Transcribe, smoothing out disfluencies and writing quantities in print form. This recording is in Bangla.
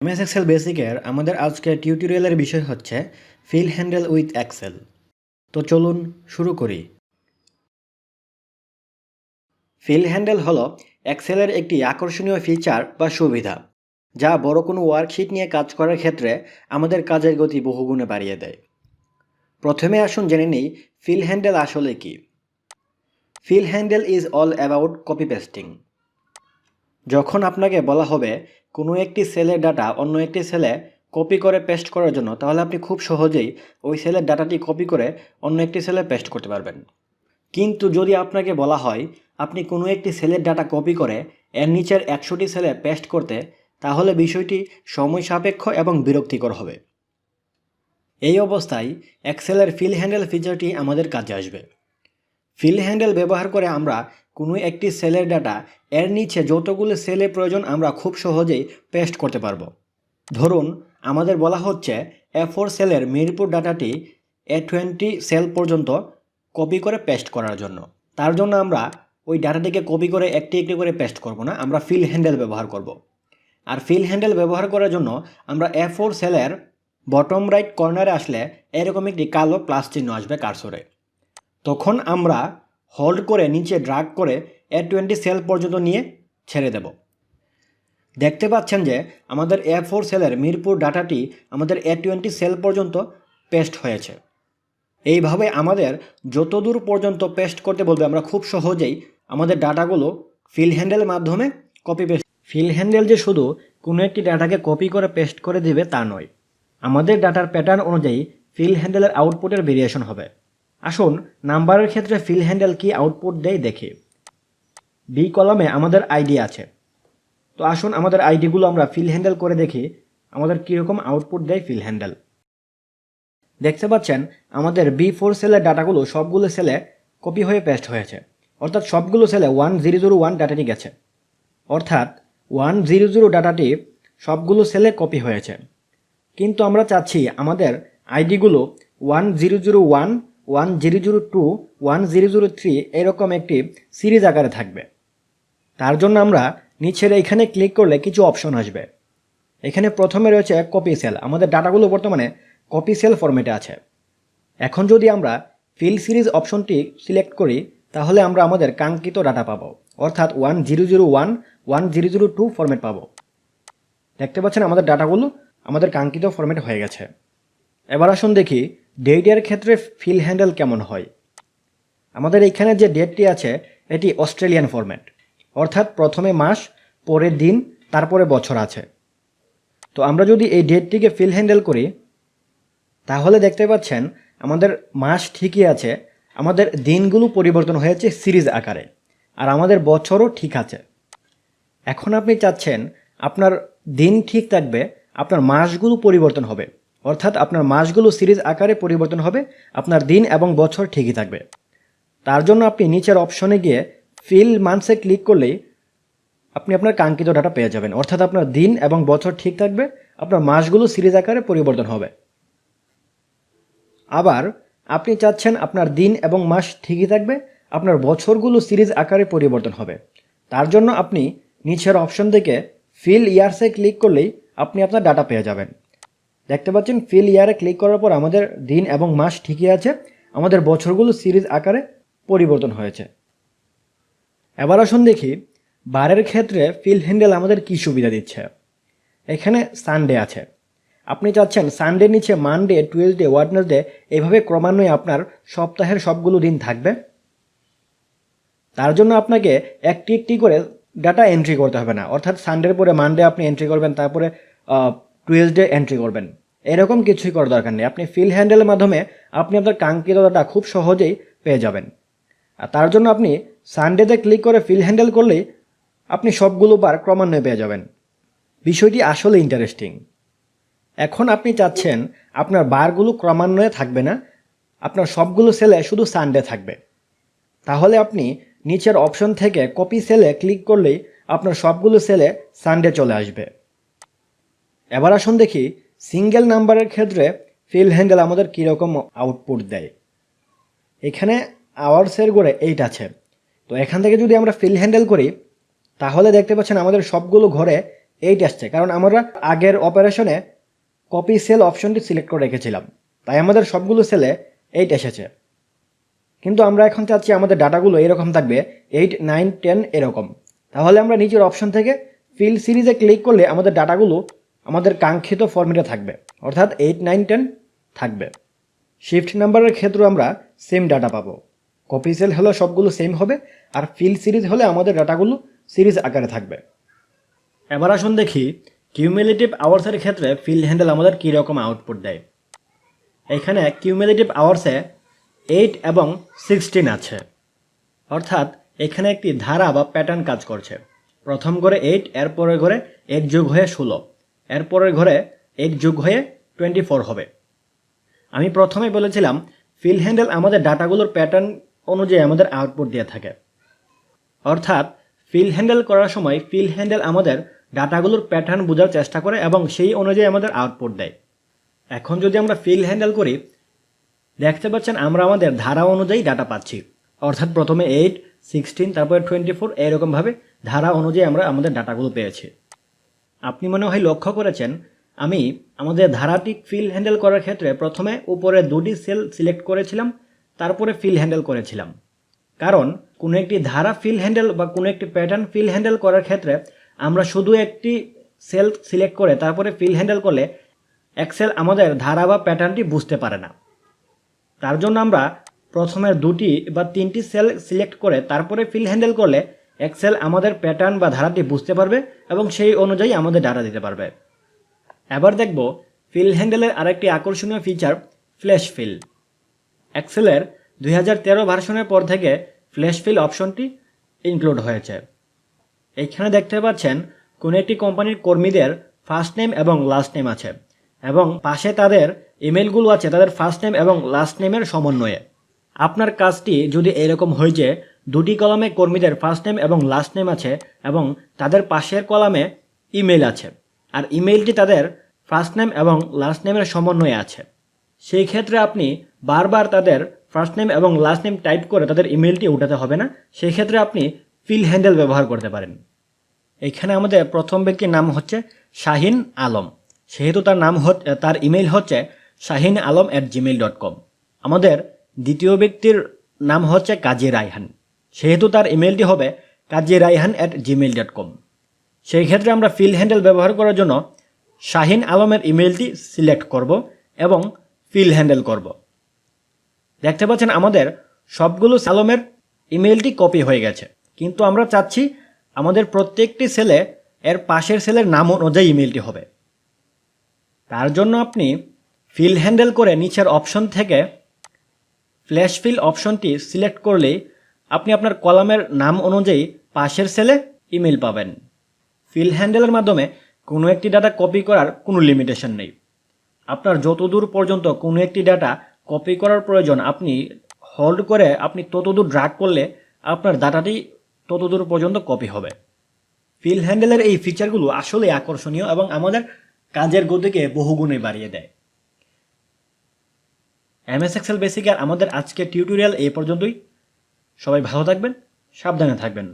এমএস এক্সেল বেসিকের আমাদের আজকের টিউটোরিয়ালের বিষয় হচ্ছে ফিল হ্যান্ডেল উইথ এক্সেল। তো চলুন শুরু করি। ফিল হ্যান্ডেল হলো এক্সেলের একটি আকর্ষণীয় ফিচার বা সুবিধা, যা বড় কোনো ওয়ার্কশিট নিয়ে কাজ করার ক্ষেত্রে আমাদের কাজের গতি বহুগুণে বাড়িয়ে দেয়। প্রথমে আসুন জেনে নিই ফিল হ্যান্ডেল আসলে কি। Fill handle is all about copy pasting. যখন আপনাকে বলা হবে কোনো একটি সেলের ডাটা অন্য একটি সেলে কপি করে পেস্ট করার জন্য, তাহলে আপনি খুব সহজেই ওই সেলের ডাটাটি কপি করে অন্য একটি সেলে পেস্ট করতে পারবেন। কিন্তু যদি আপনাকে বলা হয় আপনি কোনো একটি সেলের ডাটা কপি করে এর নিচের 100টি সেলে পেস্ট করতে, তাহলে বিষয়টি সময় সাপেক্ষ এবং বিরক্তিকর হবে। এই অবস্থায় এক্সেলের ফিল হ্যান্ডেল ফিচারটি আমাদের কাজে আসবে। ফিল হ্যান্ডেল ব্যবহার করে আমরা কোনো একটি সেলের ডাটা এর নিচে যতগুলো সেলে প্রয়োজন আমরা খুব সহজেই পেস্ট করতে পারবো। ধরুন আমাদের বলা হচ্ছে A4 সেলের মিরপুর ডাটাটি A20 সেল পর্যন্ত কপি করে পেস্ট করার জন্য। তার জন্য আমরা ওই ডাটাটিকে কপি করে একটি একটি করে পেস্ট করব না, আমরা ফিল হ্যান্ডেল ব্যবহার করব। আর ফিল হ্যান্ডেল ব্যবহার করার জন্য আমরা A4 সেলের বটম রাইট কর্নারে আসলে এরকম একটি কালো প্লাস চিহ্ন আসবে কার্সরে। তখন আমরা হোল্ড করে নিচে ড্রাগ করে A20 সেল পর্যন্ত নিয়ে ছেড়ে দেব। দেখতে পাচ্ছেন যে আমাদের A4 সেলের মিরপুর ডাটাটি আমাদের A20 সেল পর্যন্ত পেস্ট হয়েছে। এইভাবে আমাদের যত দূর পর্যন্ত পেস্ট করতে বলবে আমরা খুব সহজেই আমাদের ডাটাগুলো ফিল হ্যান্ডেলের মাধ্যমে কপি পেস্ট। ফিল হ্যান্ডেল যে শুধু কোনো একটি ডাটাকে কপি করে পেস্ট করে দেবে তা নয়, আমাদের ডাটার প্যাটার্ন অনুযায়ী ফিল হ্যান্ডেলের আউটপুটের ভেরিয়েশন হবে। আসুন নাম্বারের ক্ষেত্রে ফিল হ্যান্ডেল কি আউটপুট দেয় দেখি। বি কলামে আমাদের আইডি আছে, তো আসুন আমাদের আইডিগুলো আমরা ফিল হ্যান্ডেল করে দেখি আমাদের কীরকম আউটপুট দেয় ফিল হ্যান্ডেল। দেখতে পাচ্ছেন আমাদের B4 সেলের ডাটাগুলো সবগুলো সেলে কপি হয়ে পেস্ট হয়েছে, অর্থাৎ সবগুলো সেলে 1001 ডাটাটি গেছে, অর্থাৎ 100 ডাটাটি সবগুলো সেলে কপি হয়েছে। কিন্তু আমরা চাচ্ছি আমাদের আইডিগুলো 1001, 1002, 1003 এরকম একটি সিরিজ আকারে থাকবে। তার জন্য আমরা নিচের এখানে ক্লিক করলে কিছু অপশন আসবে। এখানে প্রথমে রয়েছে কপি সেল, আমাদের ডাটাগুলো বর্তমানে কপি সেল ফরম্যাটে আছে। এখন যদি আমরা ফিল সিরিজ অপশনটি সিলেক্ট করি, তাহলে আমরা আমাদের কাঙ্ক্ষিত ডাটা পাবো, অর্থাৎ 1001, 1002 ফরম্যাট পাবো। দেখতে পাচ্ছেন আমাদের ডাটাগুলো আমাদের কাঙ্ক্ষিত ফরম্যাট হয়ে গেছে। এবার আসুন দেখি ডেটের ক্ষেত্রে ফিল হ্যান্ডেল কেমন হয়। আমাদের এখানে যে ডেটটি আছে এটি অস্ট্রেলিয়ান ফরম্যাট, অর্থাৎ প্রথমে মাস, পরে দিন, তারপরে বছর আছে। তো আমরা যদি এই ডেটটিকে ফিল হ্যান্ডেল করি, তাহলে দেখতে পাচ্ছেন আমাদের মাস ঠিকই আছে, আমাদের দিনগুলো পরিবর্তন হয়েছে সিরিজ আকারে, আর আমাদের বছরও ঠিক আছে। এখন আপনি চাচ্ছেন আপনার দিন ঠিক থাকবে, আপনার মাসগুলো পরিবর্তন হবে, অর্থাৎ আপনার মাসগুলো সিরিজ আকারে পরিবর্তন হবে, আপনার দিন এবং বছর ঠিকই থাকবে। তার জন্য আপনি নিচের অপশনে গিয়ে ফিল মান্থসে ক্লিক করলেই আপনি আপনার কাঙ্ক্ষিত ডাটা পেয়ে যাবেন, অর্থাৎ আপনার দিন এবং বছর ঠিক থাকবে, আপনার মাসগুলো সিরিজ আকারে পরিবর্তন হবে। আবার আপনি চাচ্ছেন আপনার দিন এবং মাস ঠিকই থাকবে, আপনার বছরগুলো সিরিজ আকারে পরিবর্তন হবে। তার জন্য আপনি নিচের অপশন থেকে ফিল ইয়ার্সে ক্লিক করলেই আপনি আপনার ডাটা পেয়ে যাবেন। দেখতে পাচ্ছেন ফিল ইয়ারে ক্লিক করার পর আমাদের দিন এবং মাস ঠিকই আছে, আমাদের বছরগুলো সিরিজ আকারে পরিবর্তন হয়েছে। এবার আসুন দেখি বারের ক্ষেত্রে ফিল হ্যান্ডেল আমাদের কী সুবিধা দিচ্ছে। এখানে সানডে আছে, আপনি চাচ্ছেন সানডের নিচে মানডে, টুয়েসডে, ওয়েডনেসডে এভাবে ক্রমান্বয়ে আপনার সপ্তাহের সবগুলো দিন থাকবে। তার জন্য আপনাকে একটি একটি করে ডাটা এন্ট্রি করতে হবে না, অর্থাৎ সানডের পরে মানডে আপনি এন্ট্রি করবেন, তারপরে টুয়েসডে এন্ট্রি করবেন, এরকম কিছুই করার দরকার নেই। আপনি ফিল হ্যান্ডেলের মাধ্যমে আপনি আপনার কাঙ্ক্ষিত ডাটা খুব সহজেই পেয়ে যাবেন। আর তার জন্য আপনি সানডেতে ক্লিক করে ফিল হ্যান্ডেল করলেই আপনি সবগুলো বার ক্রমান্বয়ে পেয়ে যাবেন। বিষয়টি আসলে ইন্টারেস্টিং। এখন আপনি চাচ্ছেন আপনার বারগুলো ক্রমান্বয়ে থাকবে না, আপনার সবগুলো সেলে শুধু সানডে থাকবে। তাহলে আপনি নিচের অপশন থেকে কপি সেলে ক্লিক করলেই আপনার সবগুলো সেলে সানডে চলে আসবে। এবার আসুন দেখি সিঙ্গেল নাম্বারের ক্ষেত্রে ফিল হ্যান্ডেল আমাদের কীরকম আউটপুট দেয়। এখানে আওয়ার্সের ঘরে 8 আছে, তো এখান থেকে যদি আমরা ফিল হ্যান্ডেল করি, তাহলে দেখতে পাচ্ছেন আমাদের সবগুলো ঘরে 8 আসছে, কারণ আমরা আগের অপারেশনে কপি সেল অপশনটি সিলেক্ট করে রেখেছিলাম, তাই আমাদের সবগুলো সেলে 8 এসেছে। কিন্তু আমরা এখন চাচ্ছি আমাদের ডাটাগুলো এরকম থাকবে 8, 9, 10 এরকম। তাহলে আমরা নিচের অপশন থেকে ফিল সিরিজে ক্লিক করলে আমাদের ডাটাগুলো আমাদের কাঙ্ক্ষিত ফরম্যাটে থাকবে, অর্থাৎ 8, 9, 10 থাকবে। শিফট নাম্বারের ক্ষেত্রে আমরা সেম ডাটা পাবো। কপি সেল হলে সবগুলো সেম হবে, আর ফিল সিরিজ হলে আমাদের ডাটাগুলো সিরিজ আকারে থাকবে। এবার আসুন দেখি কিউমুলেটিভ আওয়ার্সের ক্ষেত্রে ফিল হ্যান্ডেল আমাদের কীরকম আউটপুট দেয়। এখানে কিউমুলেটিভ আওয়ার্সে 8 এবং 16 আছে, অর্থাৎ এখানে একটি ধারা বা প্যাটার্ন কাজ করছে। প্রথম ঘরে 8, এরপরের ঘরে 8 যোগ হয়ে 16, এরপরের ঘরে 8 যোগ হয়ে 24 হবে। আমি প্রথমে বলেছিলাম ফিল হ্যান্ডেল আমাদের ডাটাগুলোর প্যাটার্ন অনুযায়ী আমাদের আউটপুট দিয়ে থাকে, অর্থাৎ ফিল হ্যান্ডেল করার সময় ফিল হ্যান্ডেল আমাদের ডাটাগুলোর প্যাটার্ন বোঝার চেষ্টা করে এবং সেই অনুযায়ী আমাদের আউটপুট দেয়। এখন যদি আমরা ফিল হ্যান্ডেল করি, দেখতে পাচ্ছেন আমরা আমাদের ধারা অনুযায়ী ডাটা পাচ্ছি, অর্থাৎ প্রথমে 8, 16, তারপরে 24 এরকমভাবে ধারা অনুযায়ী আমরা আমাদের ডাটাগুলো পেয়েছি। আপনি মনে হয় লক্ষ্য করেছেন আমি আমাদের ধারাটি ফিল হ্যান্ডেল করার ক্ষেত্রে প্রথমে উপরে 2টি সেল সিলেক্ট করেছিলাম, তারপরে ফিল হ্যান্ডেল করেছিলাম। কারণ কোনো একটি ধারা ফিল হ্যান্ডেল বা কোনো একটি প্যাটার্ন ফিল হ্যান্ডেল করার ক্ষেত্রে আমরা শুধু একটি সেল সিলেক্ট করে তারপরে ফিল হ্যান্ডেল করলে এক্সেল আমাদের ধারা বা প্যাটার্নটি বুঝতে পারে না। তার জন্য আমরা প্রথমে 2টি বা 3টি সেল সিলেক্ট করে তারপরে ফিল হ্যান্ডেল করলে এক্সেল আমাদের প্যাটার্ন বা ধারাটি বুঝতে পারবে এবং সেই অনুযায়ী আমাদের ডাটা দিতে পারবে। এবার দেখব ফিল হ্যান্ডেলের আরেকটি আকর্ষণীয় ফিচার ফ্ল্যাশ ফিল। এক্সেলের 2013 ভার্সনের পর থেকে ফ্ল্যাশ ফিল অপশনটি ইনক্লুড হয়েছে। এখানে দেখতে পাচ্ছেন কোনো একটি কোম্পানির কর্মীদের ফার্স্ট নেম এবং লাস্ট নেম আছে এবং পাশে তাদের ইমেলগুলো আছে তাদের ফার্স্ট নেম এবং লাস্ট নেমের সমন্বয়ে। আপনার কাজটি যদি এরকম হয় যে 2টি কলামে কর্মীদের ফার্স্ট নেম এবং লাস্ট নেম আছে এবং তাদের পাশের কলামে ইমেল আছে, আর ইমেলটি তাদের ফার্স্ট নেম এবং লাস্ট নেমের সমন্বয়ে আছে, সেই ক্ষেত্রে আপনি বারবার তাদের ফার্স্ট নেম এবং লাস্ট নেম টাইপ করে তাদের ইমেলটি উঠাতে হবে না। সেই ক্ষেত্রে আপনি ফিল হ্যান্ডেল ব্যবহার করতে পারেন। এখানে আমাদের প্রথম ব্যক্তির নাম হচ্ছে শাহিন আলম, সেহেতু তার ইমেল হচ্ছে shahinalom@gmail.com। আমাদের দ্বিতীয় ব্যক্তির নাম হচ্ছে কাজী রায়হান, সেহেতু তার ইমেলটি হবে kajiraihan@gmail.com। সেই ক্ষেত্রে আমরা ফিল হ্যান্ডেল ব্যবহার করার জন্য শাহিন আলমের ইমেলটি সিলেক্ট করব এবং ফিল হ্যান্ডেল করব। দেখতে পাচ্ছেন আমাদের সবগুলো আলমের ইমেলটি কপি হয়ে গেছে, কিন্তু আমরা চাচ্ছি আমাদের প্রত্যেকটি সেলে এর পাশের সেলের নাম অনুযায়ী ইমেলটি হবে। তার জন্য আপনি ফিল হ্যান্ডেল করে নিচের অপশন থেকে ফ্ল্যাশ ফিল অপশনটি সিলেক্ট করলেই আপনি আপনার কলামের নাম অনুযায়ী পাশের সেলে ইমেল পাবেন। ফিল হ্যান্ডেলের মাধ্যমে কোনো একটি ডাটা কপি করার কোনো লিমিটেশন নেই। আপনার যতদূর পর্যন্ত কোনো একটি ডাটা কপি করার প্রয়োজন আপনি হোল্ড করে আপনি ততদূর ড্র্যাগ করলে আপনার ডাটাটি ততদূর পর্যন্ত কপি হবে। ফিল হ্যান্ডেলের এই ফিচারগুলো আসলে আকর্ষণীয় এবং আমাদের কাজের গতিকে বহুগুণে বাড়িয়ে দেয়। এমএস এক্সেল বেসিকের আমাদের আজকের টিউটোরিয়াল এই পর্যন্তই। সবাই ভালো থাকবেন, সাবধানে থাকবেন।